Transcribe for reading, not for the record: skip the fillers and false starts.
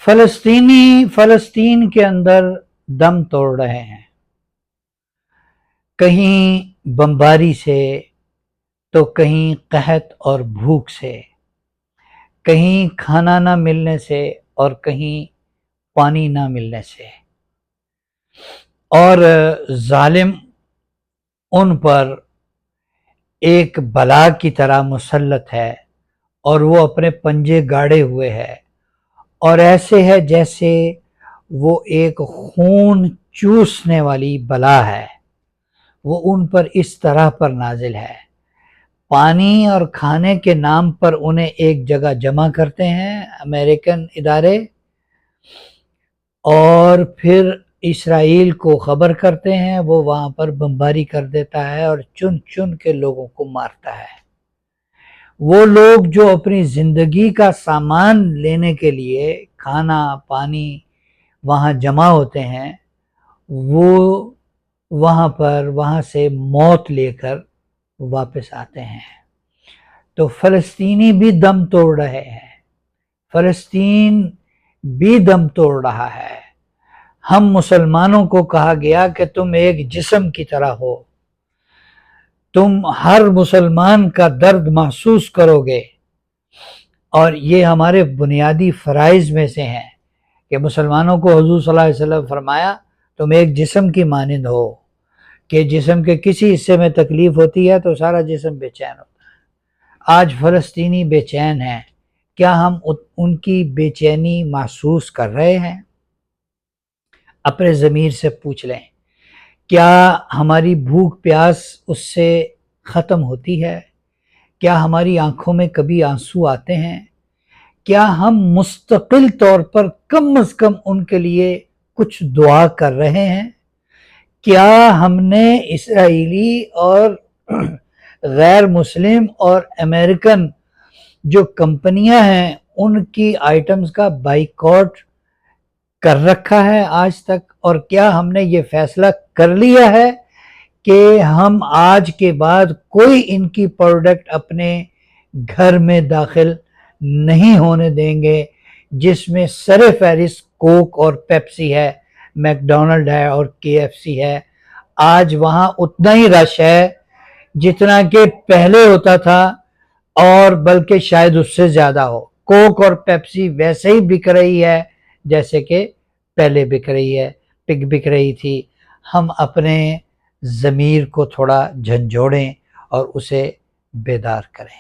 فلسطین کے اندر دم توڑ رہے ہیں، کہیں بمباری سے تو کہیں قحط اور بھوک سے، کہیں کھانا نہ ملنے سے اور کہیں پانی نہ ملنے سے، اور ظالم ان پر ایک بلا کی طرح مسلط ہے اور وہ اپنے پنجے گاڑے ہوئے ہے، اور ایسے ہے جیسے وہ ایک خون چوسنے والی بلا ہے، وہ ان پر اس طرح پر نازل ہے۔ پانی اور کھانے کے نام پر انہیں ایک جگہ جمع کرتے ہیں امریکن ادارے، اور پھر اسرائیل کو خبر کرتے ہیں، وہ وہاں پر بمباری کر دیتا ہے اور چن چن کے لوگوں کو مارتا ہے۔ وہ لوگ جو اپنی زندگی کا سامان لینے کے لیے کھانا پانی وہاں جمع ہوتے ہیں، وہ وہاں سے موت لے کر واپس آتے ہیں۔ تو فلسطینی بھی دم توڑ رہے ہیں، فلسطین بھی دم توڑ رہا ہے۔ ہم مسلمانوں کو کہا گیا کہ تم ایک جسم کی طرح ہو، تم ہر مسلمان کا درد محسوس کرو گے، اور یہ ہمارے بنیادی فرائض میں سے ہیں کہ مسلمانوں کو حضور صلی اللہ علیہ وسلم فرمایا تم ایک جسم کی مانند ہو، کہ جسم کے کسی حصے میں تکلیف ہوتی ہے تو سارا جسم بے چین ہوتا ہے۔ آج فلسطینی بے چین ہیں، کیا ہم ان کی بے چینی محسوس کر رہے ہیں؟ اپنے ضمیر سے پوچھ لیں، کیا ہماری بھوک پیاس اس سے ختم ہوتی ہے؟ کیا ہماری آنکھوں میں کبھی آنسو آتے ہیں؟ کیا ہم مستقل طور پر کم از کم ان کے لیے کچھ دعا کر رہے ہیں؟ کیا ہم نے اسرائیلی اور غیر مسلم اور امریکن جو کمپنیاں ہیں ان کی آئٹمز کا بائیکاٹ کر رکھا ہے آج تک؟ اور کیا ہم نے یہ فیصلہ کر لیا ہے کہ ہم آج کے بعد کوئی ان کی پروڈکٹ اپنے گھر میں داخل نہیں ہونے دیں گے جس میں سر فہرست کوک اور پیپسی ہے، میک ڈونلڈ ہے اور KFC ہے؟ آج وہاں اتنا ہی رش ہے جتنا کہ پہلے ہوتا تھا، اور بلکہ شاید اس سے زیادہ ہو۔ کوک اور پیپسی ویسے ہی بک رہی ہے جیسے کہ پہلے بک رہی تھی۔ ہم اپنے ضمیر کو تھوڑا جھنجھوڑیں اور اسے بیدار کریں۔